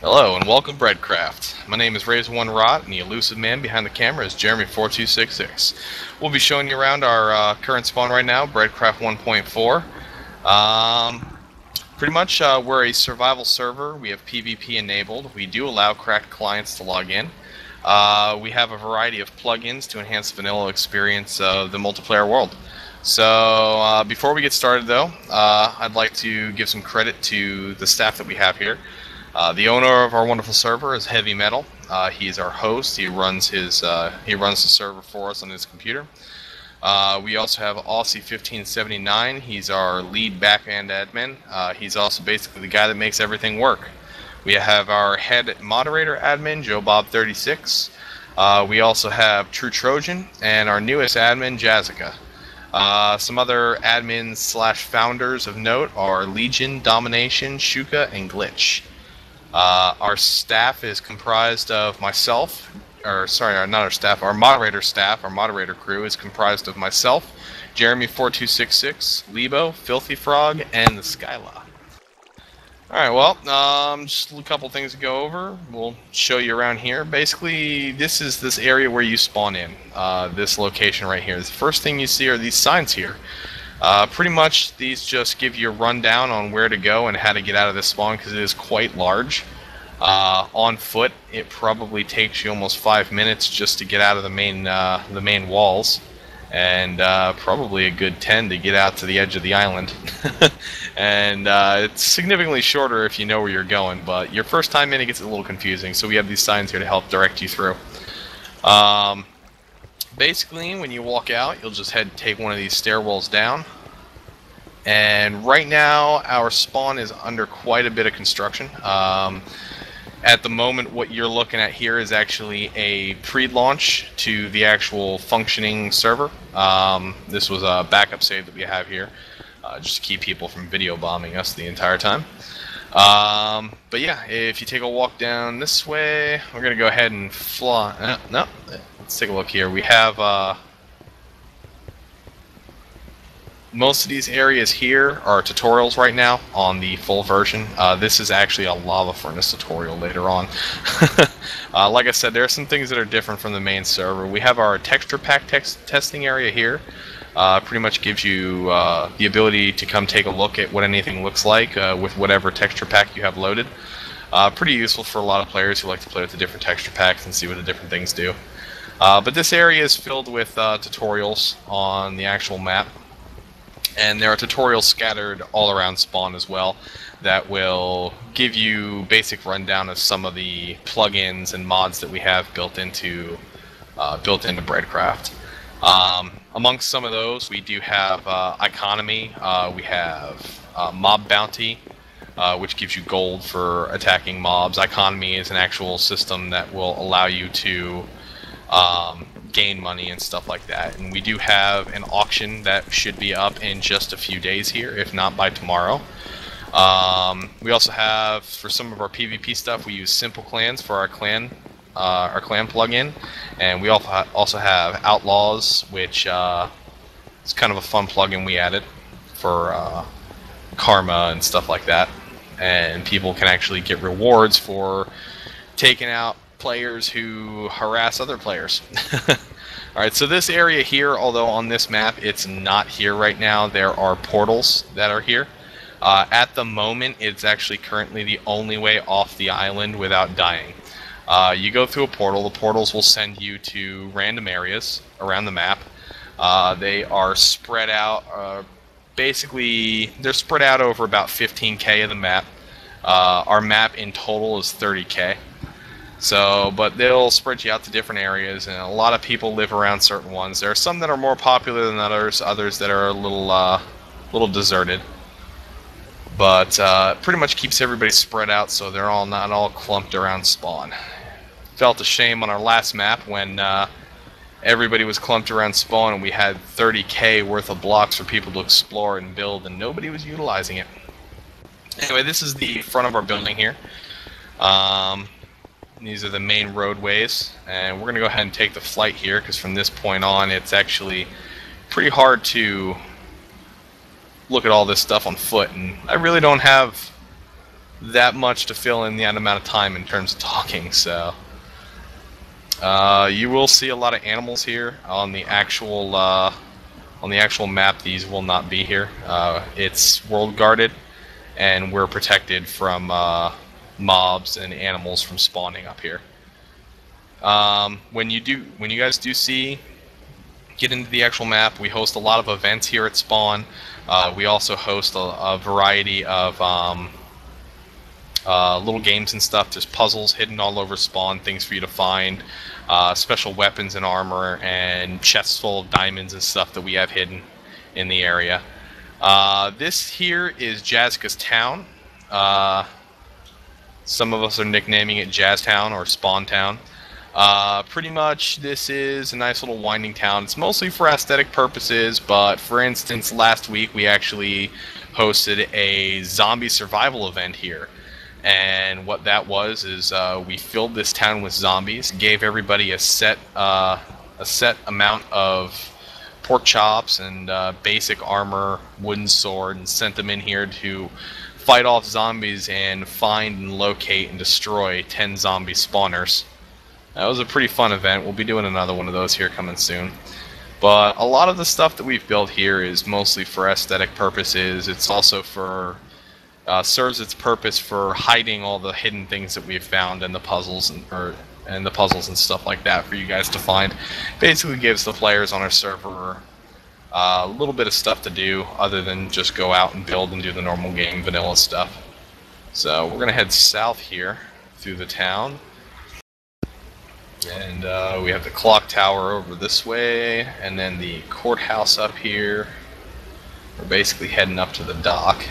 Hello and welcome to Breadcraft. My name is Razor1Rot and the elusive man behind the camera is Jeremy4266. We'll be showing you around our current spawn right now, Breadcraft 1.4. Pretty much we're a survival server. We have PvP enabled. We do allow cracked clients to log in. We have a variety of plugins to enhance the vanilla experience of the multiplayer world. So before we get started though, I'd like to give some credit to the staff that we have here. The owner of our wonderful server is Heavy Metal. He's our host. He runs the server for us on his computer. We also have Aussie1579. He's our lead backend admin. He's also basically the guy that makes everything work. We have our head moderator admin, JoeBob36. We also have True Trojan and our newest admin, Jazzica. Some other admins slash founders of note are Legion, Domination, Shuka, and Glitch. Our staff is comprised of myself, not our staff, our moderator crew is comprised of myself, Jeremy4266, Lebo, Filthy Frog, and the Skyla. Alright, well, just a couple things to go over. We'll show you around here. Basically, this is this area where you spawn in, this location right here. The first thing you see are these signs here. Pretty much these just give you a rundown on where to go and how to get out of this spawn because it is quite large. On foot it probably takes you almost 5 minutes just to get out of the main walls, and probably a good 10 to get out to the edge of the island. And it's significantly shorter if you know where you're going, but your first time in it gets a little confusing, so we have these signs here to help direct you through. Basically, when you walk out, you'll just take one of these stairwells down. And right now, our spawn is under quite a bit of construction. At the moment, what you're looking at here is actually a pre-launch to the actual functioning server. This was a backup save that we have here, just to keep people from video bombing us the entire time. But yeah, if you take a walk down this way, we're going to go ahead and fly. No. Let's take a look here. We have most of these areas here are tutorials right now on the full version. This is actually a lava furnace tutorial later on. Like I said, there are some things that are different from the main server. We have our texture pack testing area here. Pretty much gives you the ability to come take a look at what anything looks like with whatever texture pack you have loaded. Pretty useful for a lot of players who like to play with the different texture packs and see what the different things do. But this area is filled with tutorials on the actual map, and there are tutorials scattered all around spawn as well that will give you basic rundown of some of the plugins and mods that we have built into Breadcraft. Amongst some of those, we do have economy. We have mob bounty, which gives you gold for attacking mobs. Economy is an actual system that will allow you to gain money and stuff like that. And we do have an auction that should be up in just a few days here, if not by tomorrow. We also have, for some of our PvP stuff, we use Simple Clans for our clan plugin, and we also have Outlaws, which is kind of a fun plugin we added for karma and stuff like that. And people can actually get rewards for taking out players who harass other players. Alright, so this area here, although on this map it's not here right now, there are portals that are here. At the moment, it's actually currently the only way off the island without dying. You go through a portal. The portals will send you to random areas around the map. They are spread out, basically they're spread out over about 15k of the map. Our map in total is 30k. So, but they'll spread you out to different areas, and a lot of people live around certain ones. There are some that are more popular than others that are a little deserted. But pretty much keeps everybody spread out, so they're not all clumped around spawn. Felt a shame on our last map when everybody was clumped around spawn and we had 30k worth of blocks for people to explore and build, and nobody was utilizing it. Anyway, this is the front of our building here. These are the main roadways, and we're going to go ahead and take the flight here, because from this point on it's actually pretty hard to look at all this stuff on foot, and I really don't have that much to fill in the amount of time in terms of talking. So you will see a lot of animals here on the actual map. These will not be here. It's world guarded, and we're protected from mobs and animals from spawning up here. When you guys do get into the actual map, we host a lot of events here at spawn. We also host a variety of little games and stuff. There's puzzles hidden all over spawn, things for you to find, special weapons and armor, and chests full of diamonds and stuff that we have hidden in the area. This here is Jazka's town. Some of us are nicknaming it Jazz Town or Spawn Town. Pretty much this is a nice little winding town. It's mostly for aesthetic purposes, but for instance, last week we actually hosted a zombie survival event here. And what that was is we filled this town with zombies, gave everybody a set amount of pork chops and basic armor, wooden sword, and sent them in here to fight off zombies and find and locate and destroy 10 zombie spawners. That was a pretty fun event. We'll be doing another one of those here coming soon. But a lot of the stuff that we've built here is mostly for aesthetic purposes. It's also for serves its purpose for hiding all the hidden things that we've found and the puzzles and the puzzles and stuff like that for you guys to find. Basically gives the players on our server a little bit of stuff to do other than just go out and build and do the normal game vanilla stuff. So we're gonna head south here through the town, and we have the clock tower over this way, and then the courthouse up here. We're basically heading up to the dock.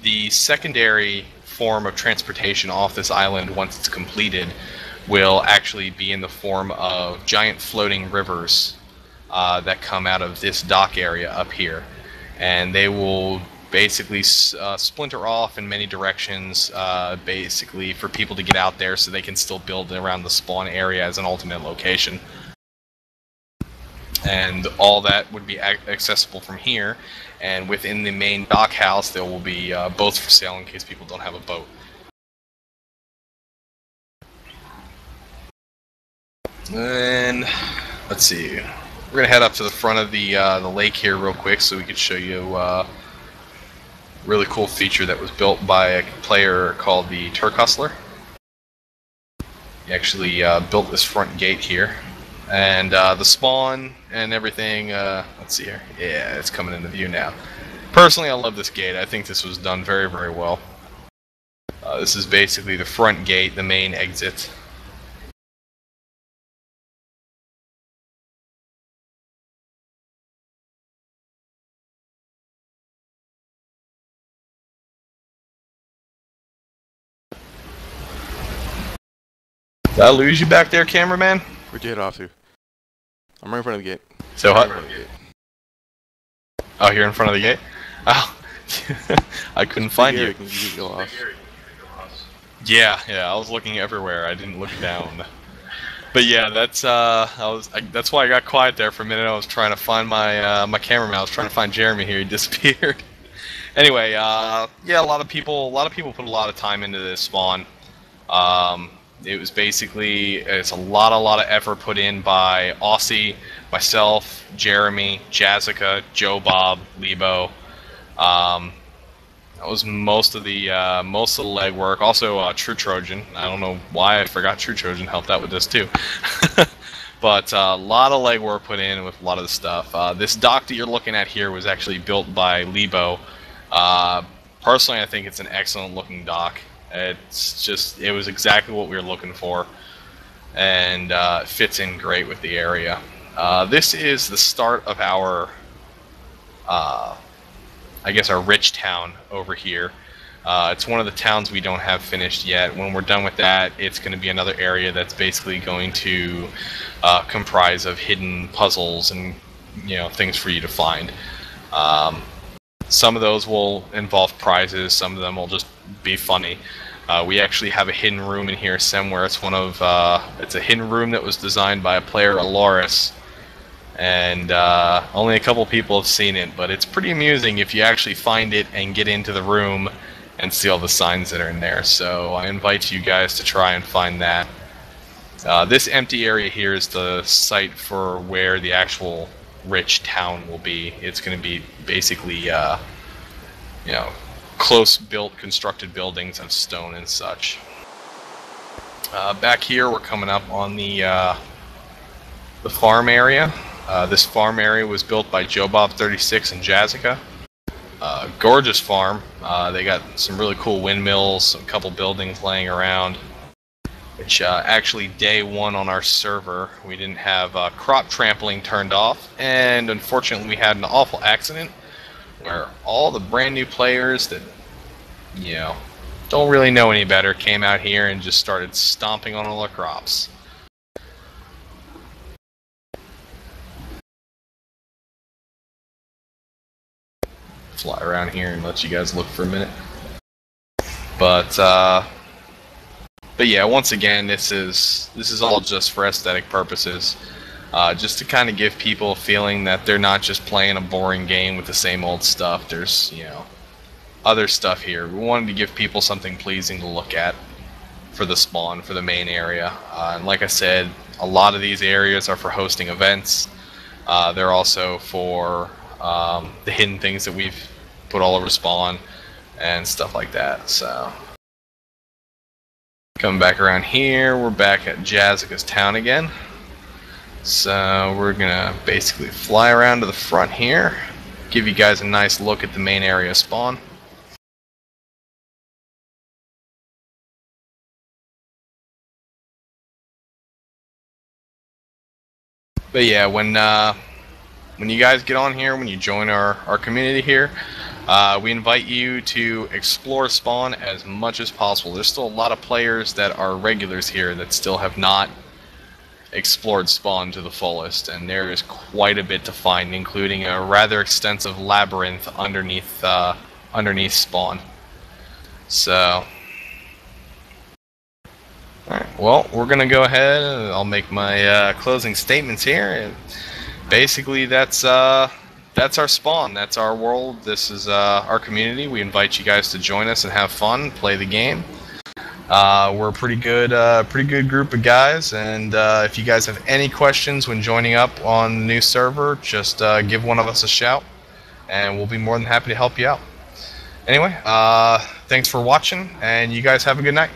The secondary form of transportation off this island, once it's completed, will actually be in the form of giant floating rivers that come out of this dock area up here, and they will basically splinter off in many directions, basically for people to get out there so they can still build around the spawn area as an ultimate location. And all that would be accessible from here, and within the main dock house there will be boats for sale in case people don't have a boat. And let's see, we're gonna head up to the front of the lake here real quick so we can show you a really cool feature that was built by a player called the Turk Hustler. He actually built this front gate here, and the spawn and everything. Let's see here. Yeah, it's coming into view now. Personally, I love this gate. I think this was done very, very well. This is basically the front gate, the main exit. Did I lose you back there, cameraman? Where'd you head off to? I'm right in front of the gate. So what? Oh, you're in front of the gate? Oh, I couldn't find you. You go off. Yeah, I was looking everywhere. I didn't look down. But yeah, that's that's why I got quiet there for a minute. I was trying to find my cameraman. I was trying to find Jeremy here. He disappeared. Anyway, yeah, a lot of people put a lot of time into this spawn. It was basically, it's a lot of effort put in by Aussie, myself, Jeremy, Jazzica, Joe Bob, Lebo. That was most of the legwork. Also, True Trojan. I don't know why I forgot True Trojan helped out with this too. But a lot of legwork put in with a lot of the stuff. This dock that you're looking at here was actually built by Lebo. Personally, I think it's an excellent looking dock. It was exactly what we were looking for, and it fits in great with the area. This is the start of our, I guess, our rich town over here. It's one of the towns we don't have finished yet. When we're done with that, it's going to be another area that's basically going to comprise of hidden puzzles and things for you to find. Some of those will involve prizes. Some of them will just be funny. We actually have a hidden room in here somewhere. It's a hidden room that was designed by a player, Aloris, and only a couple people have seen it, but it's pretty amusing if you actually find it and get into the room and see all the signs that are in there. So I invite you guys to try and find that. This empty area here is the site for where the actual rich town will be. It's going to be basically, you know, close-built, constructed buildings of stone and such. Back here, we're coming up on the farm area. This farm area was built by JoBob36 and Jazzica. Gorgeous farm. They got some really cool windmills, a couple buildings laying around. Which actually, day one on our server, we didn't have crop trampling turned off, and unfortunately, we had an awful accident where all the brand new players that, you know, don't really know any better came out here and just started stomping on all the crops. Fly around here and let you guys look for a minute. But yeah, once again, this is all just for aesthetic purposes, just to kind of give people a feeling that they're not just playing a boring game with the same old stuff. There's, you know, other stuff here. We wanted to give people something pleasing to look at for the spawn, for the main area. And like I said, a lot of these areas are for hosting events. They're also for the hidden things that we've put all over spawn and stuff like that. So coming back around here, we're back at Jazzica's town again. So we're gonna basically fly around to the front here, give you guys a nice look at the main area spawn. But yeah, when you guys get on here, when you join our community here, we invite you to explore spawn as much as possible. There's still a lot of players that are regulars here that still have not explored spawn to the fullest, and there is quite a bit to find, including a rather extensive labyrinth underneath spawn. So, alright, well, we're gonna go ahead and I'll make my closing statements here. And basically, that's our spawn. That's our world. This is our community. We invite you guys to join us and have fun, play the game. We're a pretty good group of guys, and if you guys have any questions when joining up on the new server, just give one of us a shout, and we'll be more than happy to help you out. Anyway, thanks for watching, and you guys have a good night.